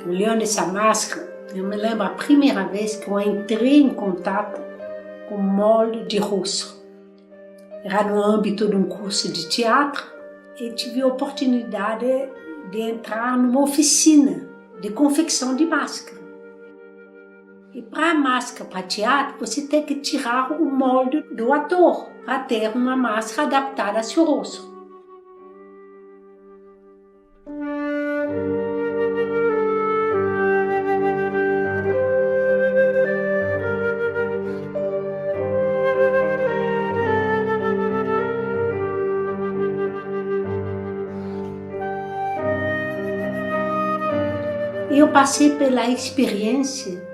olhando essa máscara, eu me lembro a primeira vez que eu entrei em contato com o molde de rosto. Era no âmbito de um curso de teatro e tive a oportunidade de entrar numa oficina de confecção de máscara. E para a máscara, para teatro, você tem que tirar o molde do ator para ter uma máscara adaptada ao seu rosto. Eu passei pela experiência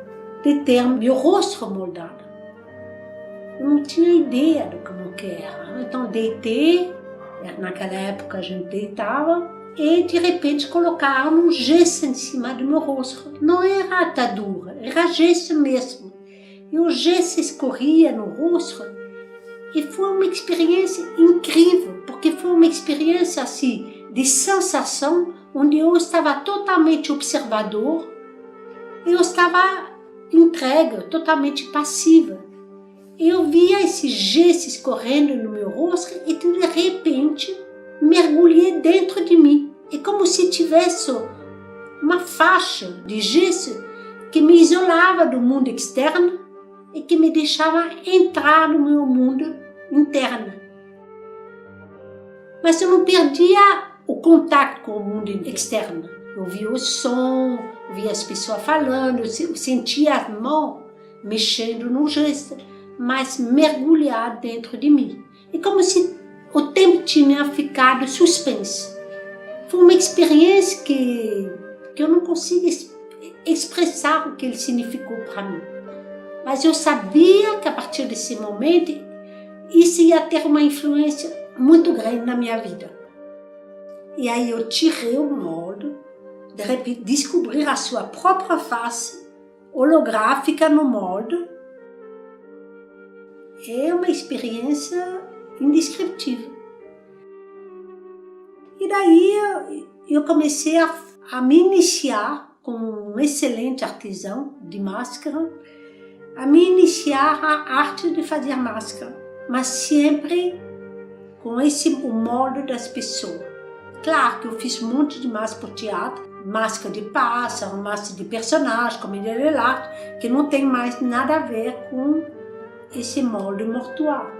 de ter meu rosto moldado. Eu não tinha ideia do como que era. Então deitei, naquela época a gente deitava, e de repente colocaram um gesso em cima do meu rosto. Não era atadura, era gesso mesmo. E o gesso escorria no rosto e foi uma experiência incrível, porque foi uma experiência assim, de sensação, onde eu estava totalmente observador, eu estava entregue, totalmente passiva. Eu via esse gesso escorrendo no meu rosto e de repente mergulhei dentro de mim. É como se tivesse uma faixa de gesso que me isolava do mundo externo e que me deixava entrar no meu mundo interno. Mas eu não perdia o contato com o mundo externo. Eu via o som, eu via as pessoas falando, eu sentia as mãos mexendo no gesto, mas mergulhar dentro de mim. É como se o tempo tinha ficado suspenso. Foi uma experiência que eu não consigo expressar o que ele significou para mim. Mas eu sabia que a partir desse momento, isso ia ter uma influência muito grande na minha vida. E aí eu tirei o molde, de repente descobrir a sua própria face holográfica no molde. É uma experiência indescritível. E daí eu comecei a me iniciar como um excelente artesão de máscara, a me iniciar a arte de fazer máscara, mas sempre com o molde das pessoas. Claro que eu fiz um monte de máscara para o teatro, máscara de pássaro, máscara de personagem, comédia dell'arte, que não tem mais nada a ver com esse molde mortuário.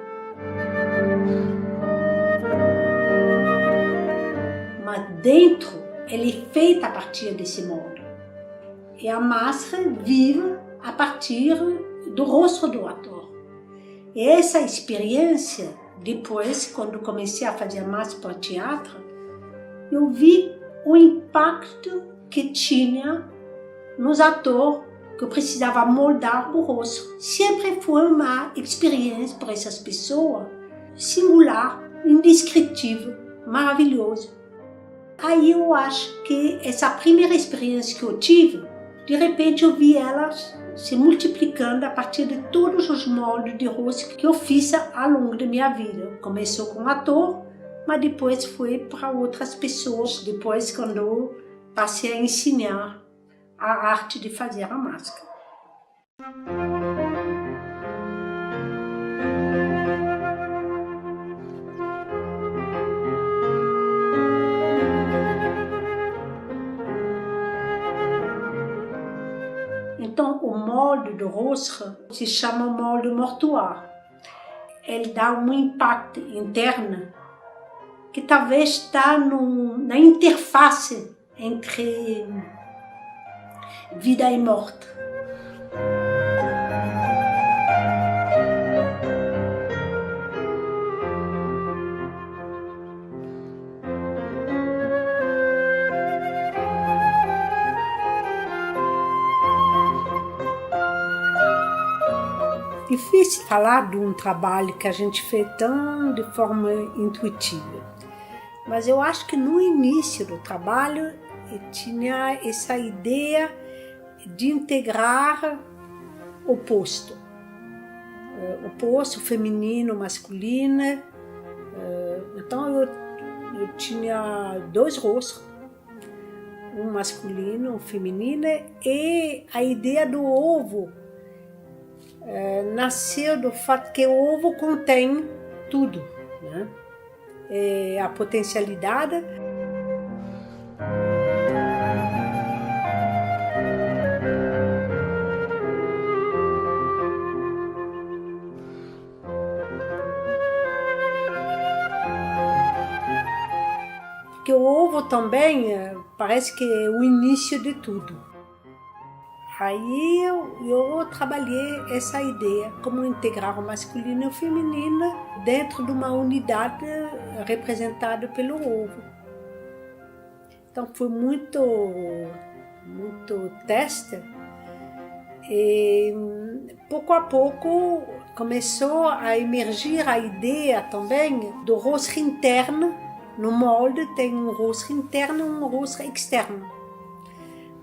Mas dentro, ele é feita a partir desse molde. E a máscara vive a partir do rosto do ator. E essa experiência, depois, quando comecei a fazer máscara para teatro, eu vi o impacto que tinha nos atores que eu precisava moldar o rosto. Sempre foi uma experiência para essas pessoas singular, indescritível, maravilhoso. Aí eu acho que essa primeira experiência que eu tive, de repente eu vi elas se multiplicando a partir de todos os moldes de rosto que eu fiz ao longo da minha vida. Começou com ator, mas depois foi para outras pessoas, depois quando eu passei a ensinar a arte de fazer a máscara. Então, o molde do rosto se chama molde mortuário. Ele dá um impacto interno que talvez está na interface entre vida e morte. Difícil falar de um trabalho que a gente fez tão de forma intuitiva, mas eu acho que no início do trabalho eu tinha essa ideia de integrar o oposto feminino, masculino. Então eu tinha dois rostos, um masculino, um feminino, e a ideia do ovo nasceu do fato que o ovo contém tudo, né? A potencialidade. Porque o ovo também parece que é o início de tudo. Aí eu trabalhei essa ideia, como integrar o masculino e o feminino dentro de uma unidade representada pelo ovo. Então foi muito teste e pouco a pouco começou a emergir a ideia também do rosto interno. No molde tem um rosto interno e um rosto externo.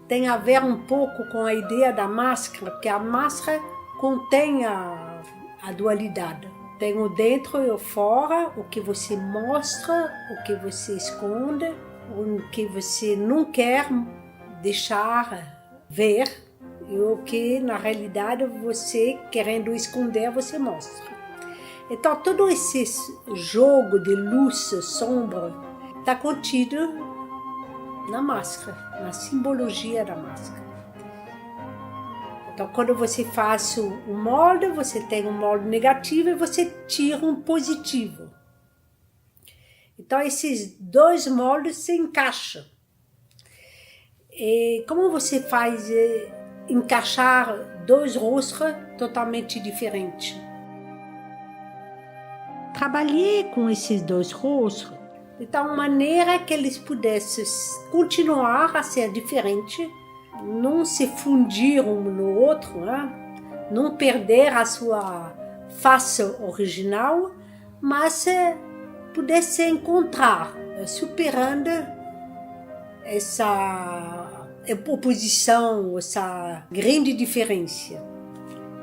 Tem a ver um pouco com a ideia da máscara, porque a máscara contém a dualidade. Tem o dentro e o fora, o que você mostra, o que você esconde, o que você não quer deixar ver e o que na realidade você, querendo esconder, você mostra. Então todo esse jogo de luz, sombra, está contido na máscara, na simbologia da máscara. Então quando você faz um molde, você tem um molde negativo e você tira um positivo. Então esses dois moldes se encaixam. E como você faz encaixar dois rostos totalmente diferentes? Trabalhei com esses dois rostos de tal maneira que eles pudessem continuar a ser diferentes, não se fundir um no outro, né? Não perder a sua face original, mas pudesse se encontrar, superando essa oposição, essa grande diferença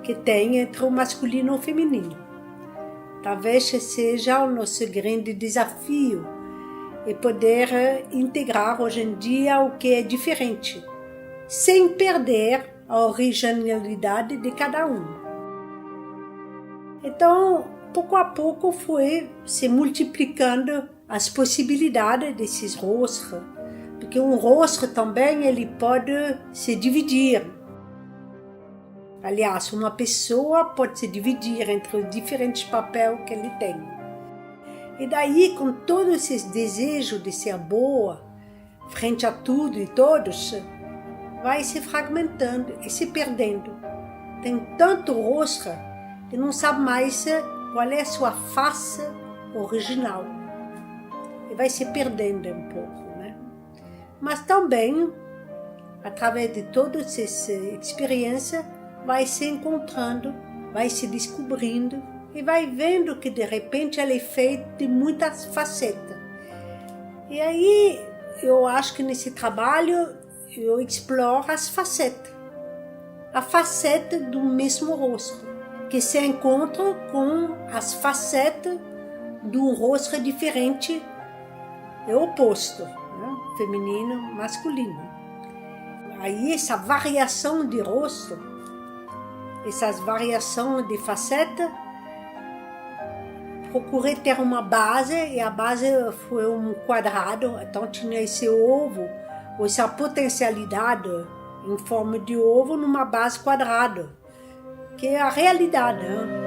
que tem entre o masculino e o feminino. Talvez seja o nosso grande desafio, é poder integrar hoje em dia o que é diferente, sem perder a originalidade de cada um. Então, pouco a pouco foi se multiplicando as possibilidades desses rostos, porque um rosto também ele pode se dividir. Aliás, uma pessoa pode se dividir entre os diferentes papéis que ele tem. E daí, com todos esses desejos de ser boa, frente a tudo e todos, vai se fragmentando e se perdendo. Tem tanto rosto que não sabe mais qual é a sua face original. E vai se perdendo um pouco, né? Mas também, através de toda essa experiência, vai se encontrando, vai se descobrindo e vai vendo que de repente ela é feita de muitas facetas. E aí eu acho que nesse trabalho eu exploro as facetas. A faceta do mesmo rosto, que se encontra com as facetas de um rosto diferente e oposto, né? Feminino, masculino. Aí essa variação de rosto, essas variações de faceta, procurei ter uma base, e a base foi um quadrado, então tinha esse ovo, ou essa potencialidade em forma de ovo numa base quadrada, que é a realidade, né?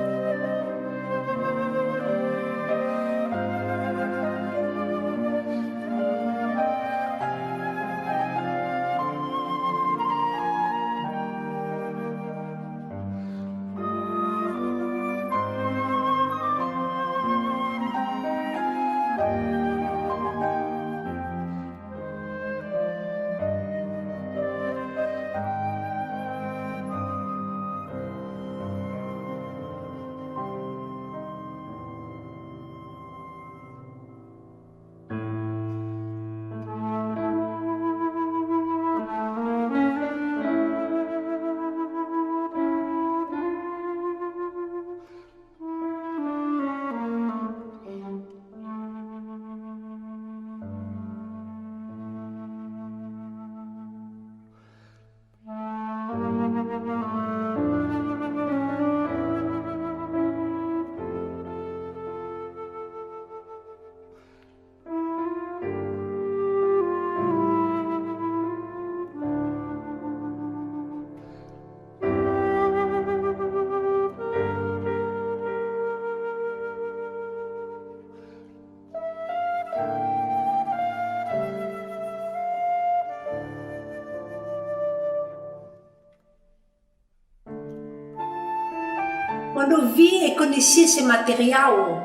Quando eu vi e conheci esse material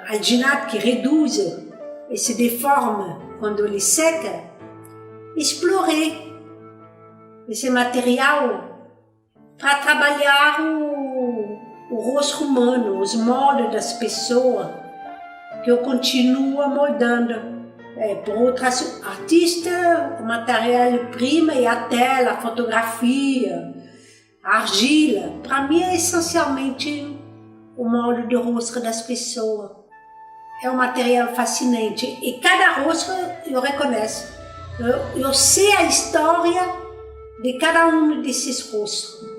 alginado que reduz e se deforma quando ele seca, explorei esse material para trabalhar o rosto humano, os moldes das pessoas, que eu continuo moldando. Por outras artistas, o material-prima e a tela, a fotografia, a argila. Para mim é essencialmente o molde do rosto das pessoas. É um material fascinante e cada rosto eu reconheço. Eu sei a história de cada um desses rostos.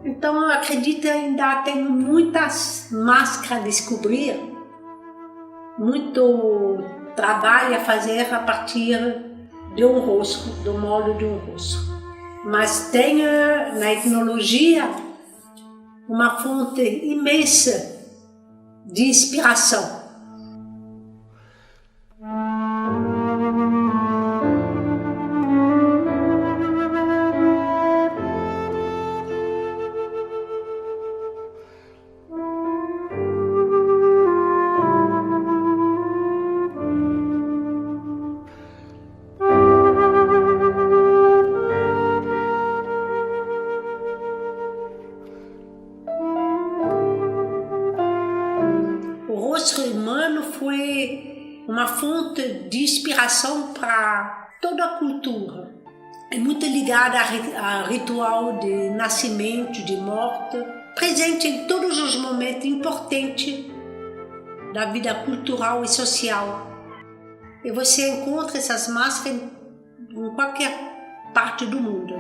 Então eu acredito que ainda tenho muitas máscaras a descobrir, muito trabalho a fazer a partir de um rosto, do molde de um rosto. Mas tenho na etnologia uma fonte imensa de inspiração. O rosto humano foi uma fonte de inspiração para toda a cultura. É muito ligada a ritual de nascimento, de morte, presente em todos os momentos importantes da vida cultural e social. E você encontra essas máscaras em qualquer parte do mundo.